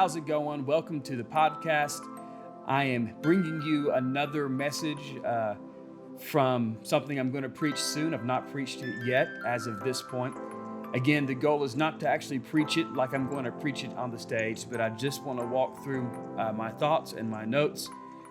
how's it going? Welcome to the podcast. I am bringing you another message from something I'm going to preach soon. I've not preached it yet as of this point. Again, the goal is not to actually preach it like I'm going to preach it on the stage, but I just want to walk through my thoughts and my notes.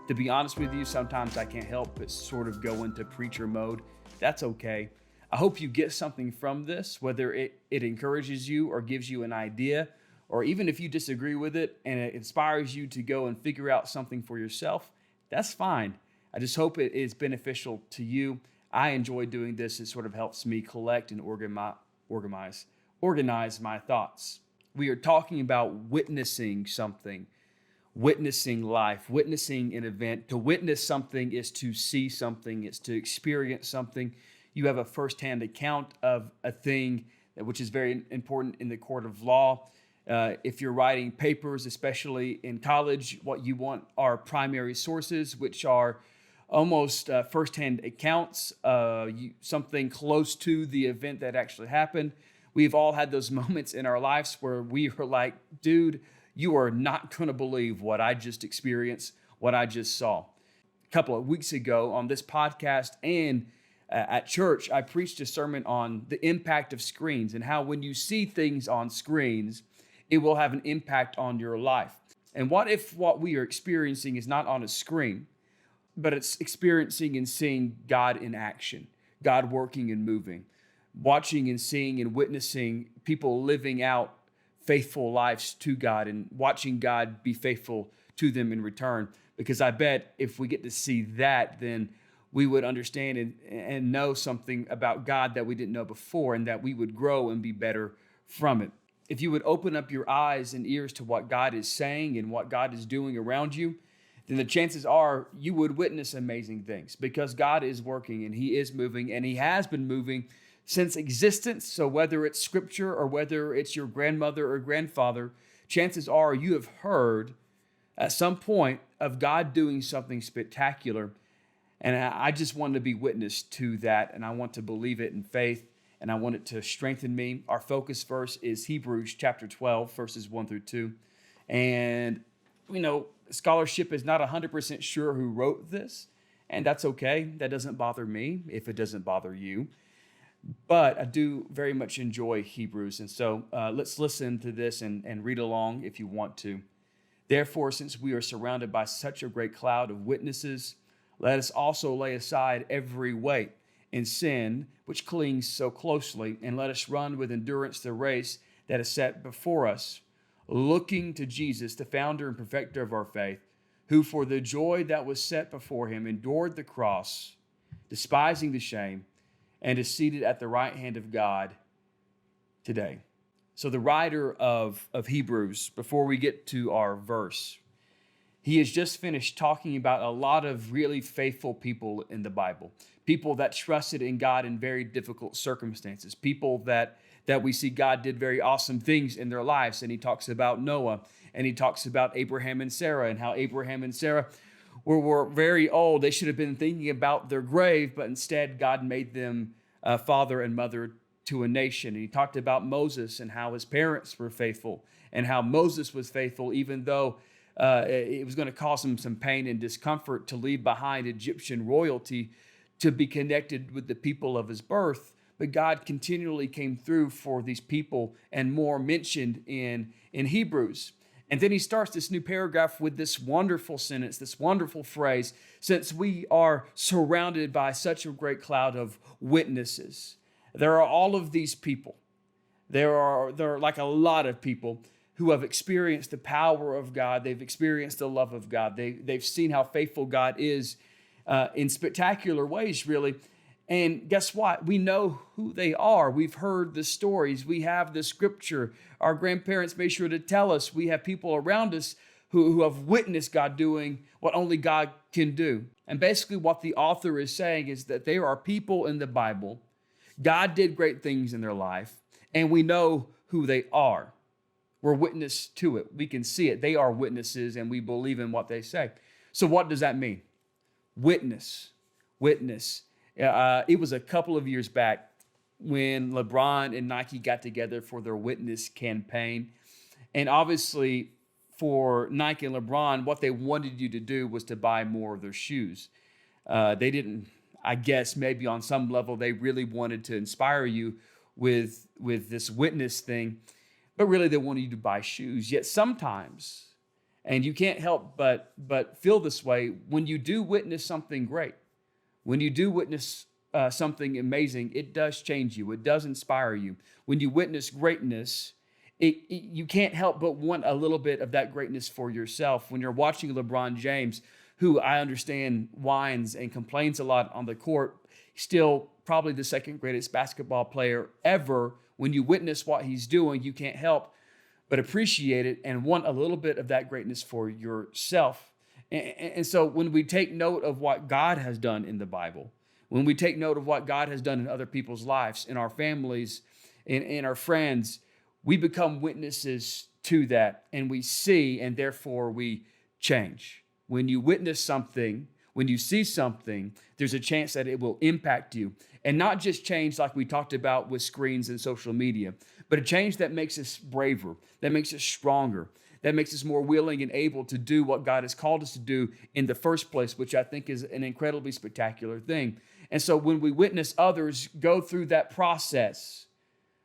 To be honest with you, sometimes I can't help but sort of go into preacher mode. That's okay. I hope you get something from this, whether it encourages you or gives you an idea, or even if you disagree with it and it inspires you to go and figure out something for yourself, that's fine. I just hope it is beneficial to you. I enjoy doing this. It sort of helps me collect and organize my thoughts. We are talking about witnessing something, witnessing life, witnessing an event. To witness something is to see something, it's to experience something. You have a firsthand account of a thing, which is very important in the court of law. If you're writing papers, especially in college, what you want are primary sources, which are almost firsthand accounts, something close to the event that actually happened. We've all had those moments in our lives where we are like, dude, you are not going to believe what I just experienced, what I just saw. A couple of weeks ago on this podcast and at church, I preached a sermon on the impact of screens and how when you see things on screens, it will have an impact on your life. And what if what we are experiencing is not on a screen, but it's experiencing and seeing God in action, God working and moving, watching and seeing and witnessing people living out faithful lives to God and watching God be faithful to them in return. Because I bet if we get to see that, then we would understand and know something about God that we didn't know before, and that we would grow and be better from it. If you would open up your eyes and ears to what God is saying and what God is doing around you, then the chances are you would witness amazing things, because God is working and He is moving, and He has been moving since existence. So whether it's scripture or whether it's your grandmother or grandfather, chances are you have heard at some point of God doing something spectacular. And I just want to be witness to that, and I want to believe it in faith, and I want it to strengthen me. Our focus verse is Hebrews chapter 12, verses 1 through 2. And, scholarship is not 100% sure who wrote this, and that's okay. That doesn't bother me if it doesn't bother you. But I do very much enjoy Hebrews, and so let's listen to this and read along if you want to. Therefore, since we are surrounded by such a great cloud of witnesses, let us also lay aside every weight and sin which clings so closely, and let us run with endurance the race that is set before us, looking to Jesus, the founder and perfecter of our faith, who for the joy that was set before him endured the cross, despising the shame, and is seated at the right hand of God today. So the writer of Hebrews, before we get to our verse, he has just finished talking about a lot of really faithful people in the Bible, people that trusted in God in very difficult circumstances, people that we see God did very awesome things in their lives. And he talks about Noah, and he talks about Abraham and Sarah, and how Abraham and Sarah were very old. They should have been thinking about their grave, but instead God made them father and mother to a nation. And he talked about Moses and how his parents were faithful, and how Moses was faithful even though it was going to cause him some pain and discomfort to leave behind Egyptian royalty to be connected with the people of his birth. But God continually came through for these people, and more mentioned in Hebrews. And then he starts this new paragraph with this wonderful sentence, this wonderful phrase: since we are surrounded by such a great cloud of witnesses. There are all of these people. There are like a lot of people who have experienced the power of God. They've experienced the love of God. They've seen how faithful God is in spectacular ways, really. And guess what? We know who they are. We've heard the stories. We have the scripture. Our grandparents made sure to tell us. We have people around us who have witnessed God doing what only God can do. And basically what the author is saying is that there are people in the Bible. God did great things in their life, and we know who they are. We're witness to it. We can see it. They are witnesses, and we believe in what they say. So what does that mean? Witness. It was a couple of years back when LeBron and Nike got together for their witness campaign. And obviously, for Nike and LeBron, what they wanted you to do was to buy more of their shoes. They didn't, I guess, maybe on some level, they really wanted to inspire you with this witness thing, but really they wanted you to buy shoes. Yet sometimes, and you can't help but feel this way, when you do witness something great, when you do witness something amazing, it does change you. It does inspire you. When you witness greatness, you can't help but want a little bit of that greatness for yourself. When you're watching LeBron James, who I understand whines and complains a lot on the court, still probably the second greatest basketball player ever. When you witness what he's doing, you can't help but appreciate it and want a little bit of that greatness for yourself. And so when we take note of what God has done in the Bible, when we take note of what God has done in other people's lives, in our families, in our friends, we become witnesses to that, and we see, and therefore we change. When you witness something, when you see something, there's a chance that it will impact you. And not just change like we talked about with screens and social media, but a change that makes us braver, that makes us stronger, that makes us more willing and able to do what God has called us to do in the first place, which I think is an incredibly spectacular thing. And so when we witness others go through that process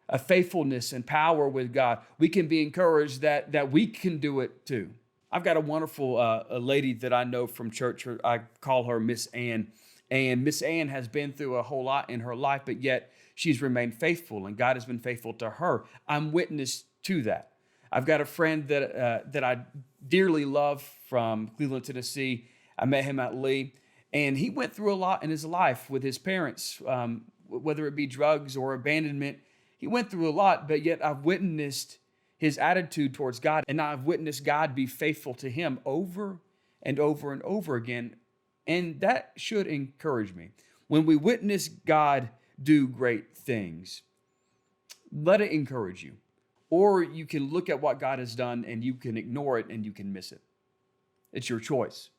of faithfulness and power with God, we can be encouraged that we can do it too. I've got a wonderful a lady that I know from church. I call her Miss Ann. And Miss Ann has been through a whole lot in her life, but yet she's remained faithful, and God has been faithful to her. I'm witness to that. I've got a friend that I dearly love from Cleveland, Tennessee. I met him at Lee, and he went through a lot in his life with his parents, whether it be drugs or abandonment. He went through a lot, but yet I've witnessed his attitude towards God, and I've witnessed God be faithful to him over and over and over again, and that should encourage me. When we witness God do great things, let it encourage you. Or you can look at what God has done and you can ignore it and you can miss it. It's your choice.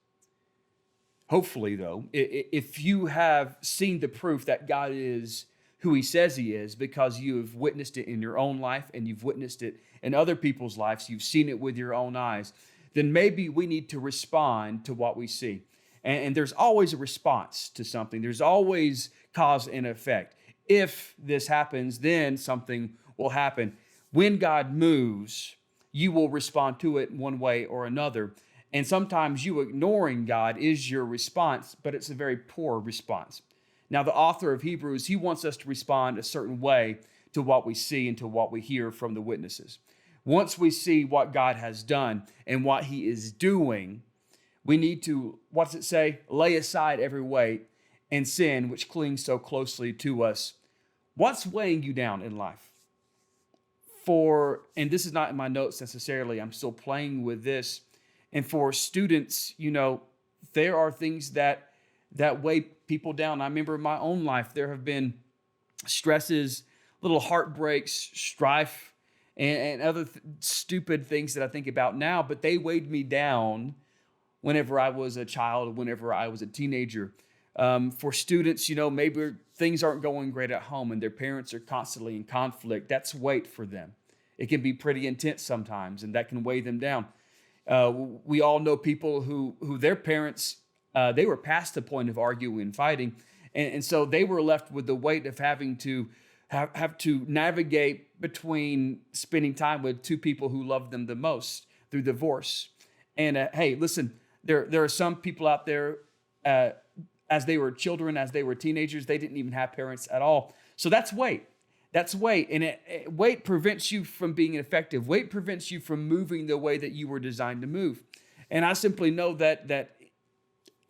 Hopefully, though, if you have seen the proof that God is who he says he is, because you've witnessed it in your own life and you've witnessed it in other people's lives, you've seen it with your own eyes, then maybe we need to respond to what we see. And there's always a response to something. There's always cause and effect. If this happens, then something will happen. When God moves, you will respond to it one way or another. And sometimes you ignoring God is your response, but it's a very poor response. Now, the author of Hebrews, he wants us to respond a certain way to what we see and to what we hear from the witnesses. Once we see what God has done and what he is doing, we need to, what's it say? Lay aside every weight and sin which clings so closely to us. What's weighing you down in life? And this is not in my notes necessarily, I'm still playing with this. And for students, there are things that weigh people down. I remember in my own life, there have been stresses, little heartbreaks, strife, and other stupid things that I think about now, but they weighed me down whenever I was a child, whenever I was a teenager. For students, maybe things aren't going great at home and their parents are constantly in conflict. That's weight for them. It can be pretty intense sometimes, and that can weigh them down. We all know people who their parents, they were past the point of arguing and fighting, and so they were left with the weight of having to have to navigate between spending time with two people who loved them the most through divorce. And hey, listen, there are some people out there, as they were children, as they were teenagers, they didn't even have parents at all. So that's weight. That's weight. And weight prevents you from being effective. Weight prevents you from moving the way that you were designed to move. And I simply know that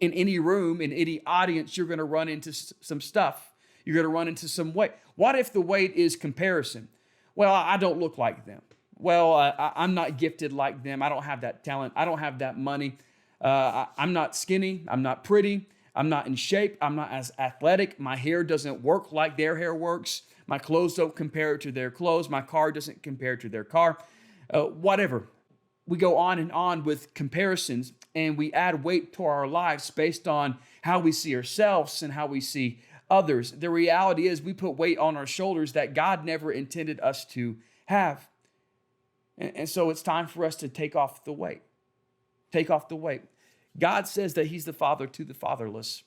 in any room, in any audience, you're going to run into some stuff. You're going to run into some weight. What if the weight is comparison? Well, I don't look like them. Well, I'm not gifted like them. I don't have that talent. I don't have that money. I'm not skinny. I'm not pretty. I'm not in shape. I'm not as athletic. My hair doesn't work like their hair works. My clothes don't compare to their clothes. My car doesn't compare to their car. Whatever. We go on and on with comparisons, and we add weight to our lives based on how we see ourselves and how we see others. The reality is we put weight on our shoulders that God never intended us to have. And so it's time for us to take off the weight. Take off the weight. God says that he's the father to the fatherless.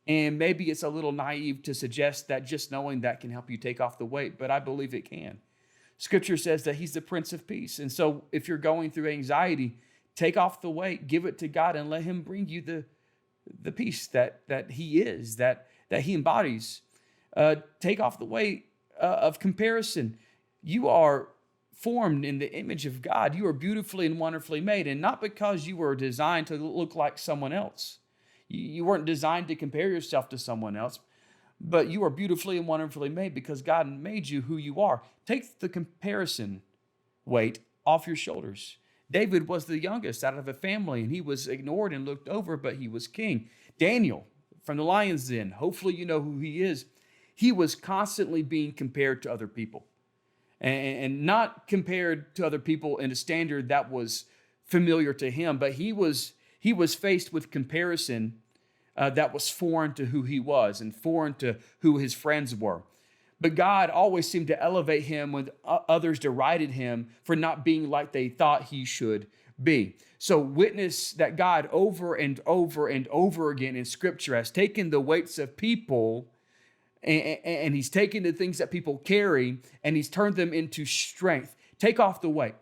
And maybe it's a little naive to suggest that just knowing that can help you take off the weight, but I believe it can. Scripture says that he's the Prince of Peace. And so if you're going through anxiety, take off the weight, give it to God, and let him bring you the peace that he is, that he embodies. Take off the weight of comparison. You are formed in the image of God. You are beautifully and wonderfully made, and not because you were designed to look like someone else. You weren't designed to compare yourself to someone else, but you are beautifully and wonderfully made because God made you who you are. Take the comparison weight off your shoulders. David was the youngest out of a family, and he was ignored and looked over, but he was king. Daniel from the lion's den, hopefully you know who he is. He was constantly being compared to other people, and not compared to other people in a standard that was familiar to him, but he was faced with comparison that was foreign to who he was and foreign to who his friends were. But God always seemed to elevate him when others derided him for not being like they thought he should be. So witness that God over and over and over again in Scripture has taken the weights of people and he's taken the things that people carry and he's turned them into strength. Take off the weight.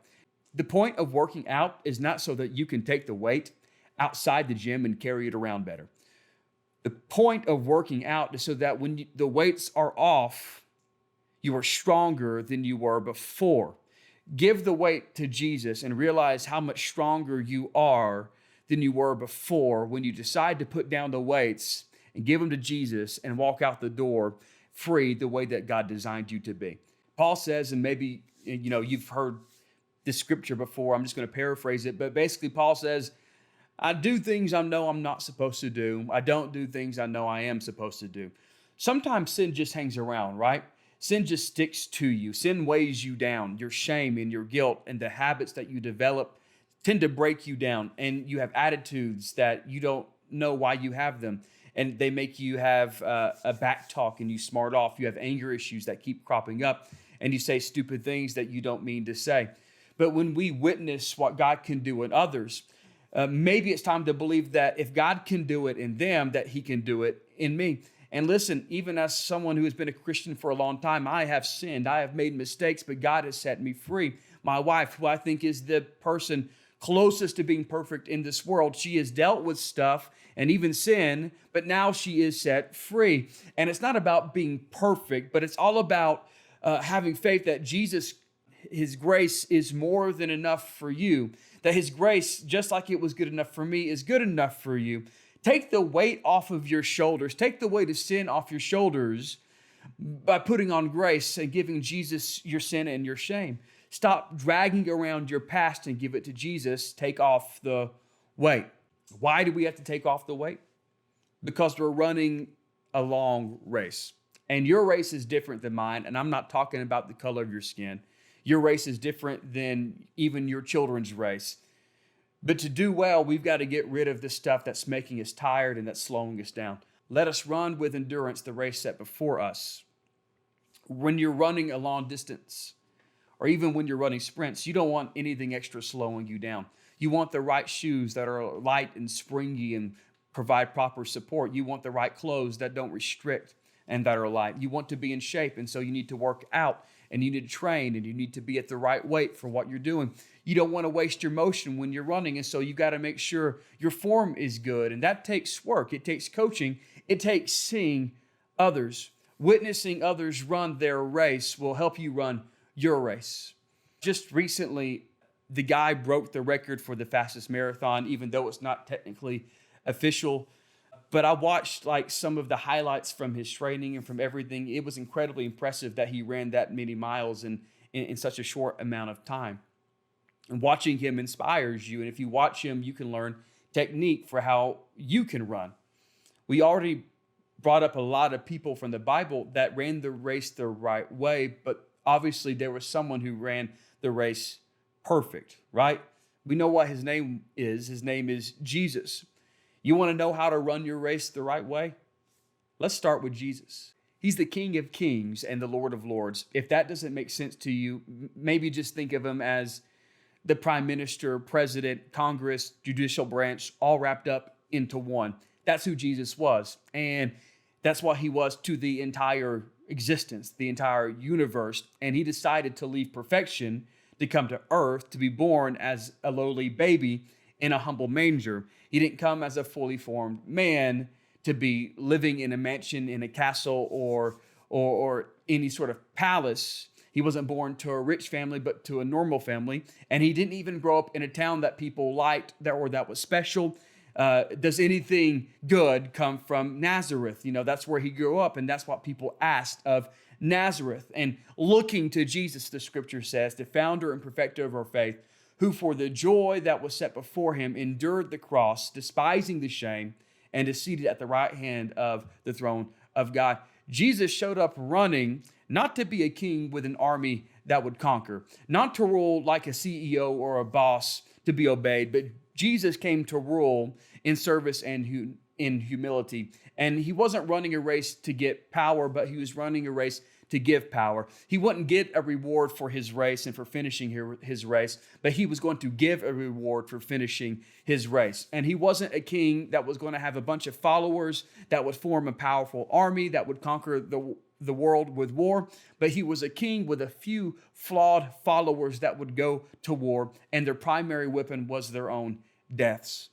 The point of working out is not so that you can take the weight outside the gym and carry it around better. The point of working out is so that when the weights are off, you are stronger than you were before. Give the weight to Jesus and realize how much stronger you are than you were before when you decide to put down the weights and give them to Jesus and walk out the door free the way that God designed you to be. Paul says, and maybe you've heard this scripture before, I'm just going to paraphrase it, but basically Paul says, I do things I know I'm not supposed to do. I don't do things I know I am supposed to do. Sometimes sin just hangs around, right? Sin just sticks to you. Sin weighs you down. Your shame and your guilt and the habits that you develop tend to break you down. And you have attitudes that you don't know why you have them. And they make you have a back talk and you smart off. You have anger issues that keep cropping up. And you say stupid things that you don't mean to say. But when we witness what God can do in others, maybe it's time to believe that if God can do it in them, that he can do it in me. And listen, even as someone who has been a Christian for a long time, I have sinned. I have made mistakes, but God has set me free. My wife, who I think is the person closest to being perfect in this world, she has dealt with stuff and even sin, but now she is set free. And it's not about being perfect, but it's all about having faith that Jesus, his grace is more than enough for you. That his grace, just like it was good enough for me, is good enough for you. Take the weight off of your shoulders. Take the weight of sin off your shoulders by putting on grace and giving Jesus your sin and your shame. Stop dragging around your past and give it to Jesus. Take off the weight. Why do we have to take off the weight? Because we're running a long race. And your race is different than mine. And I'm not talking about the color of your skin. Your race is different than even your children's race. But to do well, we've got to get rid of the stuff that's making us tired and that's slowing us down. Let us run with endurance the race set before us. When you're running a long distance, or even when you're running sprints, you don't want anything extra slowing you down. You want the right shoes that are light and springy and provide proper support. You want the right clothes that don't restrict and that are light. You want to be in shape, and so you need to work out. And you need to train, and you need to be at the right weight for what you're doing. You don't want to waste your motion when you're running, and so you got to make sure your form is good. And that takes work. It takes coaching. It takes seeing others. Witnessing others run their race will help you run your race. Just recently, the guy broke the record for the fastest marathon, even though it's not technically official. But I watched some of the highlights from his training and from everything. It was incredibly impressive that he ran that many miles in such a short amount of time. And watching him inspires you. And if you watch him, you can learn technique for how you can run. We already brought up a lot of people from the Bible that ran the race the right way, but obviously there was someone who ran the race perfect, right? We know what his name is. His name is Jesus. You want to know how to run your race the right way? Let's start with Jesus. He's the King of Kings and the Lord of Lords. If that doesn't make sense to you, maybe just think of him as the prime minister, president, Congress, judicial branch, all wrapped up into one. That's who Jesus was. And that's what he was to the entire existence, the entire universe. And he decided to leave perfection to come to earth, to be born as a lowly baby in a humble manger. He didn't come as a fully formed man to be living in a mansion, in a castle, or any sort of palace. He wasn't born to a rich family, but to a normal family. And he didn't even grow up in a town that people liked that was special. Does anything good come from Nazareth? That's where he grew up, and that's what people asked of Nazareth. And looking to Jesus, the scripture says, the founder and perfecter of our faith, who for the joy that was set before him endured the cross, despising the shame, and is seated at the right hand of the throne of God. Jesus showed up running, not to be a king with an army that would conquer, not to rule like a CEO or a boss to be obeyed, but Jesus came to rule in service and in humility. And he wasn't running a race to get power, but he was running a race to give power. He wouldn't get a reward for his race and for finishing his race, but he was going to give a reward for finishing his race. And he wasn't a king that was going to have a bunch of followers that would form a powerful army that would conquer the world with war, but he was a king with a few flawed followers that would go to war, and their primary weapon was their own deaths.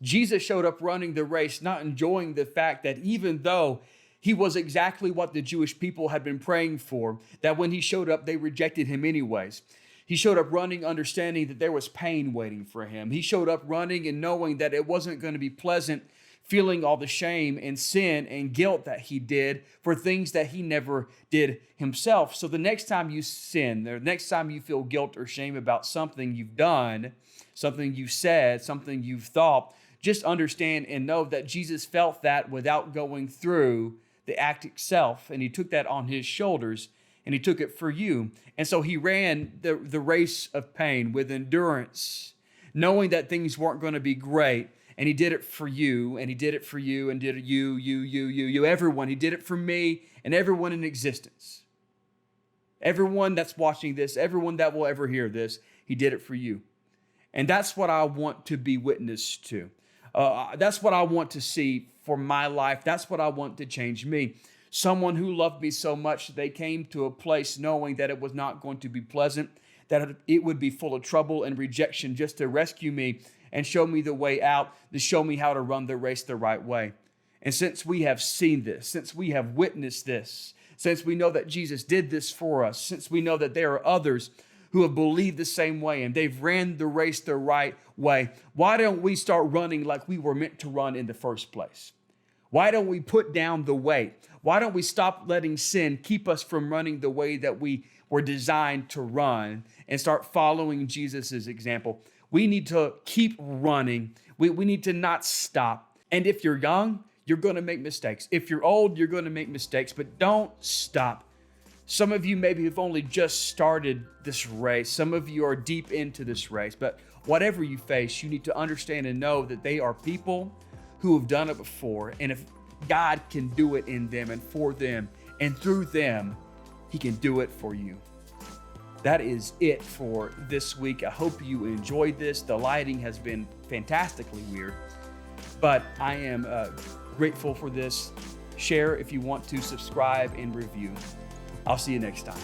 Jesus showed up running the race, not enjoying the fact that even though he was exactly what the Jewish people had been praying for, that when he showed up, they rejected him anyways. He showed up running, understanding that there was pain waiting for him. He showed up running and knowing that it wasn't going to be pleasant, feeling all the shame and sin and guilt that he did for things that he never did himself. So the next time you sin, the next time you feel guilt or shame about something you've done, something you've said, something you've thought, just understand and know that Jesus felt that without going through the act itself, and he took that on his shoulders, and he took it for you. And so he ran the race of pain with endurance, knowing that things weren't going to be great, and he did it for you, and he did it for you, and did it you, everyone. He did it for me and everyone in existence. Everyone that's watching this, everyone that will ever hear this, he did it for you. And that's what I want to be witness to. That's what I want to see for my life. That's what I want to change me. Someone who loved me so much that they came to a place knowing that it was not going to be pleasant, that it would be full of trouble and rejection, just to rescue me and show me the way out, to show me how to run the race the right way. And since we have seen this, since we have witnessed this, since we know that Jesus did this for us, since we know that there are others who have believed the same way and they've ran the race the right way, why don't we start running like we were meant to run in the first place? Why don't we put down the weight? Why don't we stop letting sin keep us from running the way that we were designed to run and start following Jesus' example? We need to keep running. We need to not stop. And if you're young, you're going to make mistakes. If you're old, you're going to make mistakes, but don't stop. Some of you maybe have only just started this race. Some of you are deep into this race, but whatever you face, you need to understand and know that they are people who have done it before. And if God can do it in them and for them and through them, he can do it for you. That is it for this week. I hope you enjoyed this. The lighting has been fantastically weird, but I am grateful for this. Share if you want to, subscribe and review. I'll see you next time.